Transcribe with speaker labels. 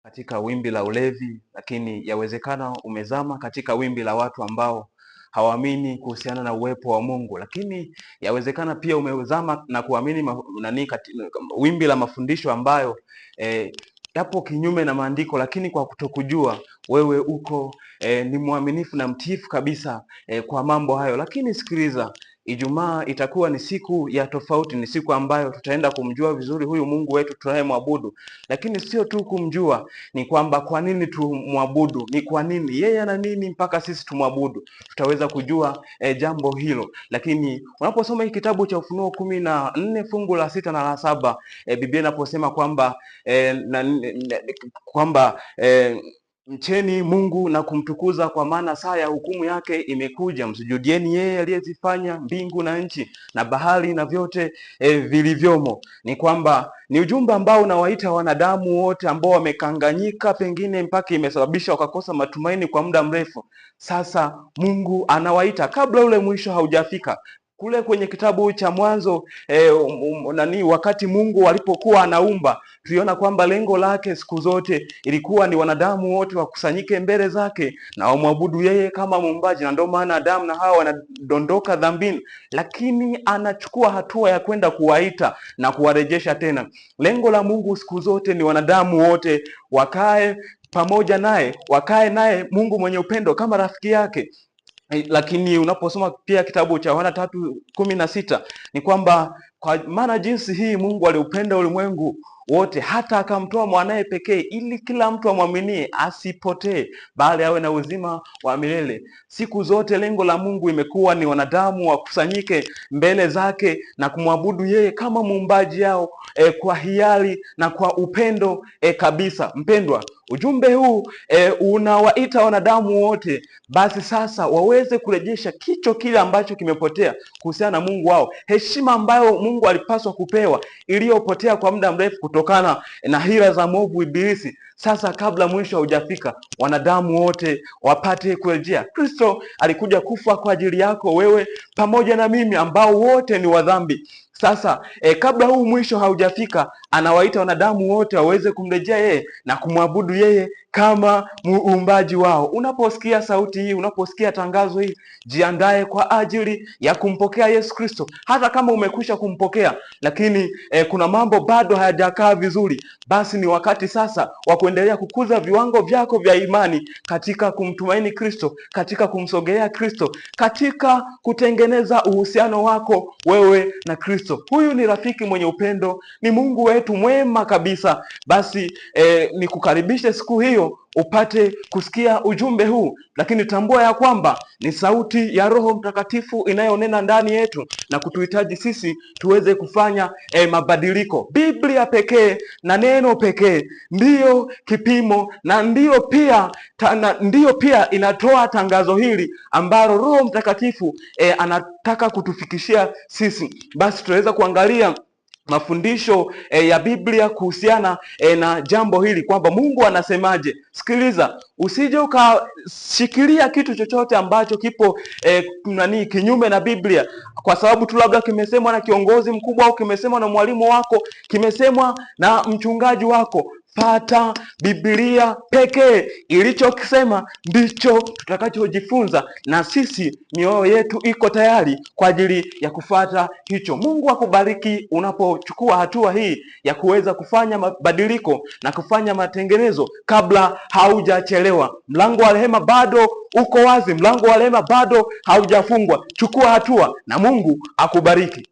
Speaker 1: katika wimbi la ulevi, lakini yawezekana umezama katika wimbi la watu ambao hawaamini kuhusiana na uwepo wa Mungu, lakini yawezekana pia umezama na kuamini wimbi la mafundisho ambayo yapo kinyume na maandiko, lakini kwa kutokujua wewe uko ni mwaminifu na mtiifu kabisa kwa mambo hayo. Lakini sikiliza, Ijumaa itakuwa ni siku ya tofauti, ni siku ambayo tutaenda kumjua vizuri huyu Mungu wetu tunayemwabudu. Lakini sio tu kumjua, ni kwamba kwa nini tumwabudu, ni kwa nini yeye ana nini mpaka sisi tumwabudu. Tutaweza kujua jambo hilo. Lakini unaposoma hii kitabu cha Ufunuo 14 fungu la 6 na la 7, Biblia inaposema kwamba mcheni Mungu na kumtukuza, kwa maana saa ya hukumu yake imekuja. Msujudieni yeye aliyezifanya mbingu na nchi na bahari na vyote vilivyomo. Ni kwamba ni ujumbe ambao unawaita wanadamu wote ambao wamekanganyika, pengine mpaka imesababisha wakakosa matumaini kwa muda mrefu. Sasa Mungu anawaita kabla ule mwisho haujafika. Kule kwenye kitabu cha Mwanzo wakati Mungu alipokuwa anaumba, tuliona kwamba lengo lake siku zote ilikuwa ni wanadamu wote wakusanyike mbele zake na wamwabudu yeye kama muumbaji, na ndio maana Adamu na Hawa wanadondoka dhambini, lakini anachukua hatua ya kwenda kuwaita na kuwarejesha tena. Lengo la Mungu siku zote ni wanadamu wote wakae pamoja naye, wakae naye, Mungu mwenye upendo kama rafiki yake. Lakini unaposoma pia kitabu cha Yohana 3:16 ni kwamba kwa maana jinsi hii Mungu aliupenda ulimwengu wote hata akamtoa mwanae pekee, ili kila mtu amwaminie asipotee, bali awe na uzima wa milele. Siku zote lengo la Mungu imekuwa ni wanadamu wakusanyike mbele zake na kumwabudu yeye kama muumbaji yao, kwa hiari na kwa upendo kabisa. Mpendwa, ujumbe huu unawaita wanadamu wote basi sasa waweze kurejesha kicho kile ambacho kimepotea kuhusiana na Mungu wao, heshima ambayo Mungu alipaswa kupewa iliyopotea kwa muda mrefu kutokana na hila za mwovu Ibilisi. Sasa kabla mwisho haujafika, wanadamu wote wapate kurejea. Kristo alikuja kufa kwa ajili yako wewe pamoja na mimi ambao wote ni wadhambi. Sasa kabla huu mwisho haujafika, anawaita wanadamu wote waweze kumrejea yeye na kumwabudu yeye kama muumbaji wao. Unaposikia sauti hii, unaposikia tangazo hii, jiandae kwa ajili ya kumpokea Yesu Kristo. Hata kama umekwisha kumpokea, lakini kuna mambo bado hayajakaa vizuri, basi ni wakati sasa wa kuendelea kukuza viwango vyako vya imani katika kumtumaini Kristo, katika kumsogelea Kristo, katika kutengeneza uhusiano wako wewe na Kristo. Huyu ni rafiki mwenye upendo, ni Mungu wetu mwema kabisa. Basi nikukaribishe siku hiyo upate kusikia ujumbe huu, lakini tambua ya kwamba ni sauti ya Roho Mtakatifu inayonena ndani yetu na kutuhitaji sisi tuweze kufanya mabadiliko. Biblia pekee na neno pekee ndiyo kipimo na ndiyo pia inatoa tangazo hili ambalo Roho Mtakatifu anataka kutufikishia sisi. Basi tunaweza kuangalia mafundisho ya Biblia kuhusiana na jambo hili kwamba Mungu anasemaje. Sikiliza, usije ukashikilia kitu chochote ambacho kipo kinyume na Biblia kwa sababu tu labda kimesemwa na kiongozi mkubwa au kimesemwa na mwalimu wako, kimesemwa na mchungaji wako. Pata Biblia pekee, ilichokisema ndicho tutakachojifunza, na sisi mioyo yetu iko tayari kwa ajili ya kufuata hicho. Mungu akubariki unapochukua hatua hii ya kuweza kufanya mabadiliko na kufanya matengenezo kabla haujachelewa. Mlango wa rehema bado uko wazi, mlango wa rehema bado haujafungwa. Chukua hatua na Mungu akubariki.